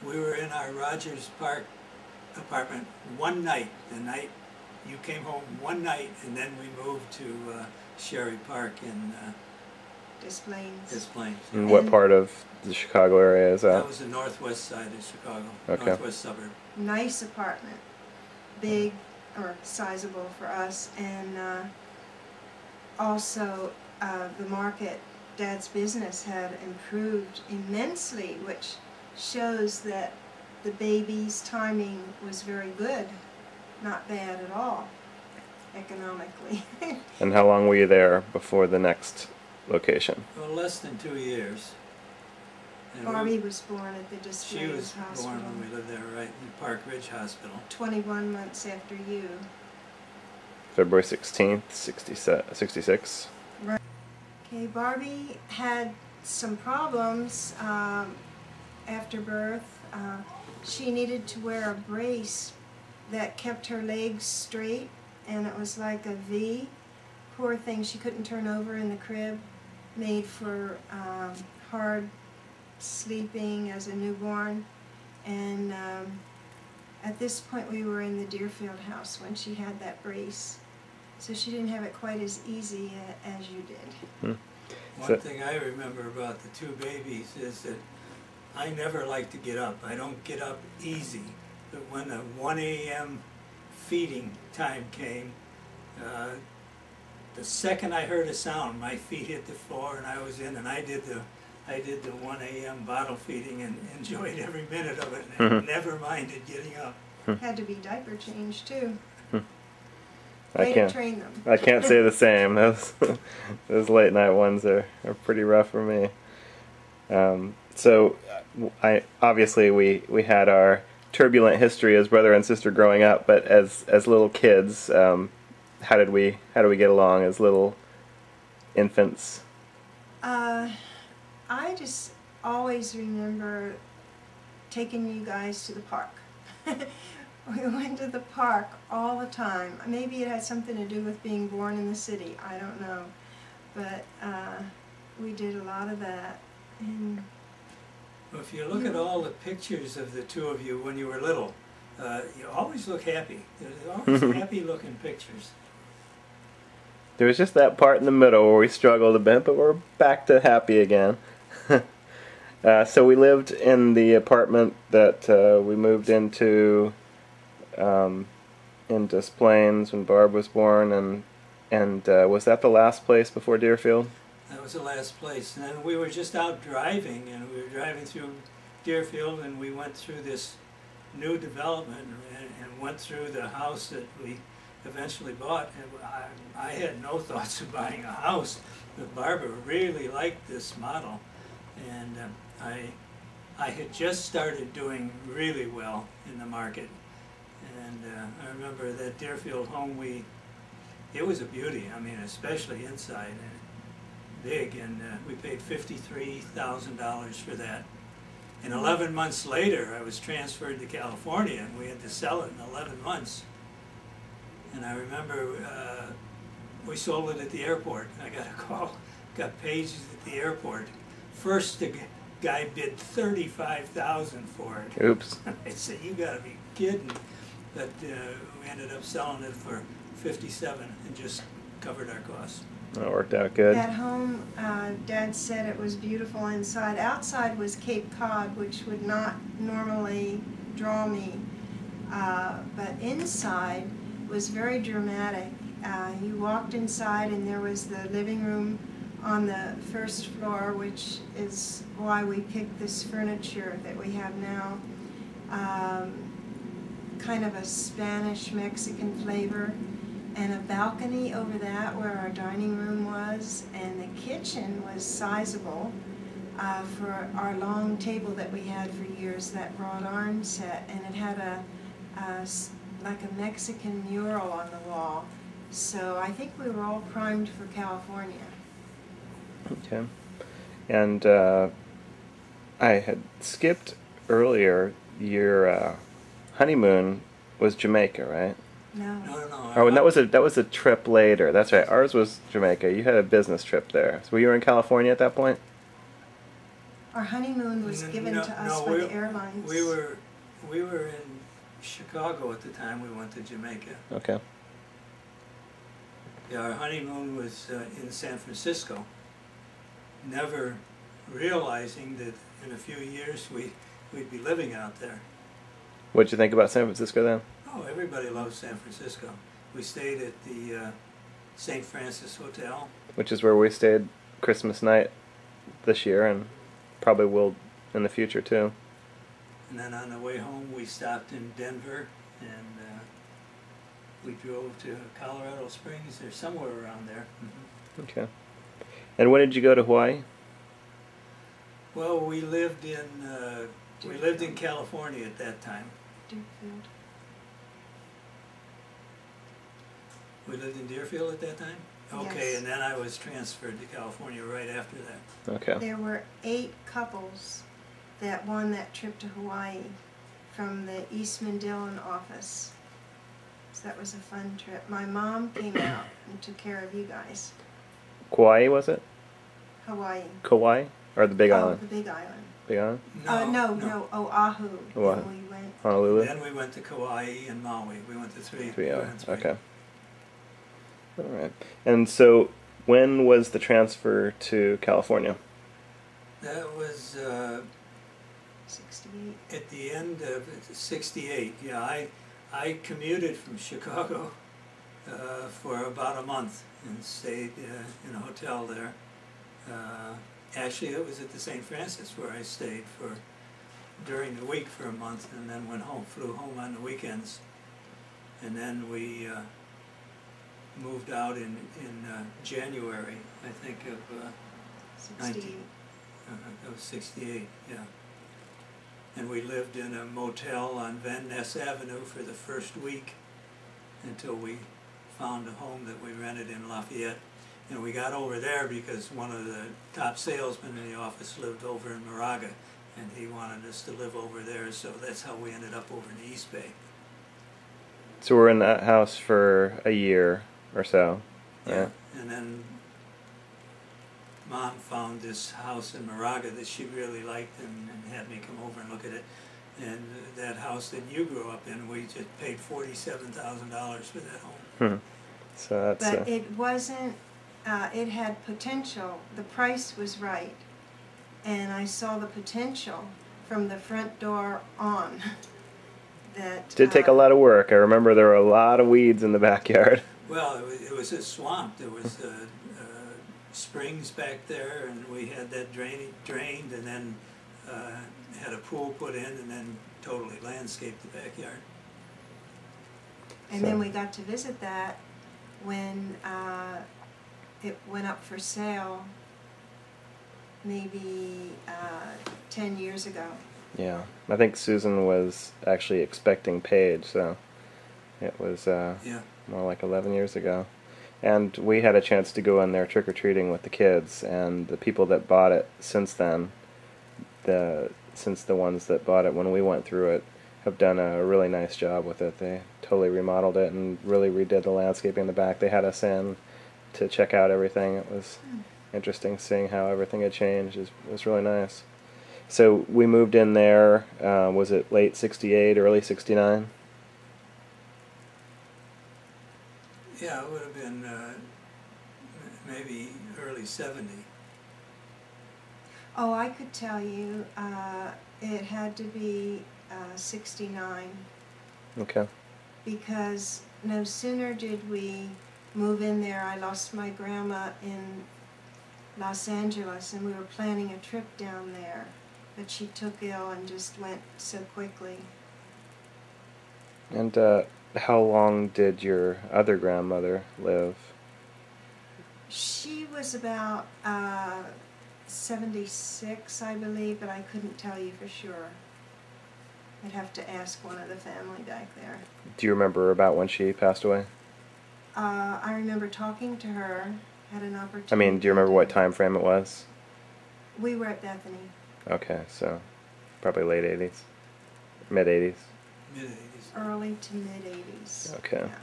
We were in our Rogers Park apartment one night. The night you came home one night, and then we moved to Sherry Park in Des Plaines. Des Plaines. And what part of the Chicago area is that? That was the northwest side of Chicago, Okay. northwest suburb. Nice apartment, big or sizable for us, and also the market, Dad's business had improved immensely, which shows that the baby's timing was very good, not bad at all, economically. And how long were you there before the next location? Well, less than 2 years. And Barbie was born at the Des she Plaines was Hospital. born when we lived there, right in Park Ridge Hospital. 21 months after you. February 16th, 66. Right. Okay, Barbie had some problems after birth. She needed to wear a brace that kept her legs straight, and it was like a V. Poor thing, she couldn't turn over in the crib, made for hard sleeping as a newborn. And at this point we were in the Deerfield house when she had that brace. So she didn't have it quite as easy as you did. One thing I remember about the two babies is that I never like to get up. I don't get up easy. But when the 1 a.m. feeding time came, the second I heard a sound, my feet hit the floor and I was in, and I did the 1 a.m. bottle feeding and enjoyed every minute of it, and never minded getting up. Had to be diaper changed too. I Way to train them. I can't say the same. Those late night ones are pretty rough for me. So obviously we had our turbulent history as brother and sister growing up, but as little kids, how did we get along as little infants? I just always remember taking you guys to the park. We went to the park all the time. Maybe it had something to do with being born in the city, I don't know. But we did a lot of that. And well, if you look at all the pictures of the two of you when you were little, you always look happy. There's always happy-looking pictures. There was just that part in the middle where we struggled a bit, but we're back to happy again. So we lived in the apartment that we moved into in Des Plaines when Barb was born, and was that the last place before Deerfield? That was the last place. And then we were just out driving, and we were driving through Deerfield, and we went through this new development and went through the house that we eventually bought. And I had no thoughts of buying a house, but Barbara really liked this model, and I had just started doing really well in the market. And I remember that Deerfield home, it was a beauty. I mean, especially inside, and big, and we paid $53,000 for that. And 11 months later, I was transferred to California, and we had to sell it in 11 months. And I remember we sold it at the airport. I got a call, got pages at the airport. First, the guy bid $35,000 for it. Oops. I said, "You got to be kidding!" But we ended up selling it for $57,000 and just covered our costs. That worked out good. that home, Dad said it was beautiful inside. Outside was Cape Cod, which would not normally draw me. But inside was very dramatic. You walked inside and there was the living room on the first floor, which is why we picked this furniture that we have now. Kind of a Spanish-Mexican flavor, and a balcony over that where our dining room was, and the kitchen was sizable for our long table that we had for years, that wrought iron set, and it had like a Mexican mural on the wall. So I think we were all primed for California. Okay. And I had skipped earlier, your honeymoon was Jamaica, right? No. No. Oh, and that was a trip later. That's right. Ours was Jamaica. You had a business trip there. So you were in California at that point? Our honeymoon was given to us by the airlines. We were in Chicago at the time we went to Jamaica. Okay. Yeah, our honeymoon was in San Francisco, never realizing that in a few years we'd be living out there. What'd you think about San Francisco then? Oh, everybody loves San Francisco. We stayed at the St. Francis Hotel. Which is where we stayed Christmas night this year, and probably will in the future too. And then on the way home we stopped in Denver, and we drove to Colorado Springs or somewhere around there. Mm-hmm. Okay. And when did you go to Hawaii? Well, we lived in California at that time. Deerfield. We lived in Deerfield at that time? Okay, Yes. and then I was transferred to California right after that. Okay. There were 8 couples that won that trip to Hawaii from the Eastman Dillon office. So that was a fun trip. My mom came out and took care of you guys. Kauai, was it? Hawaii. Kauai? Or the Big Oh, Island? the Big Island. Big Island? No, Oahu. Oahu. And we went. Honolulu? Then we went to Kauai and Maui. We went to three. Three we hours. went three. Okay. All right. And so, when was the transfer to California? That was 68. at the end of '68. Yeah, I commuted from Chicago for about a month and stayed in a hotel there. Actually, it was at the St. Francis where I stayed during the week for a month, and then flew home on the weekends. And then we moved out in January, I think, of 68. That was '68, yeah. And we lived in a motel on Van Ness Avenue for the first week until we found a home that we rented in Lafayette. And we got over there because one of the top salesmen in the office lived over in Moraga, and he wanted us to live over there, so that's how we ended up over in the East Bay. So we're in that house for a year or so. Yeah, Right? and then Mom found this house in Moraga that she really liked and had me come over and look at it. And that house that you grew up in, we just paid $47,000 for that home. So that's. But it wasn't, it had potential. The price was right. And I saw the potential from the front door on. That did take a lot of work. I remember there were a lot of weeds in the backyard. Well, it was a swamp. There was springs back there, and we had that drained, and then had a pool put in, and then totally landscaped the backyard. And then we got to visit that when it went up for sale maybe 10 years ago. Yeah, I think Susan was actually expecting Paige, so it was Yeah. more like 11 years ago. And we had a chance to go in there trick-or-treating with the kids, and the people that bought it since then, since the ones that bought it when we went through it, have done a really nice job with it. They totally remodeled it and really redid the landscaping in the back. They had us in to check out everything. It was interesting seeing how everything had changed. It was really nice. So we moved in there, was it late '68, early '69? Yeah, it would have been maybe early '70. Oh, I could tell you, it had to be 69. Okay. Because no sooner did we move in there, I lost my grandma in Los Angeles, and we were planning a trip down there, but she took ill and just went so quickly. And how long did your other grandmother live? She was about 76, I believe, but I couldn't tell you for sure. I'd have to ask one of the family back there. Do you remember about when she passed away? I remember talking to her, had an opportunity. I mean, do you remember what time frame it was? We were at Bethany. Okay, so probably late '80s, mid '80s. Mid-80s. Early to mid 80s. Okay. Yeah.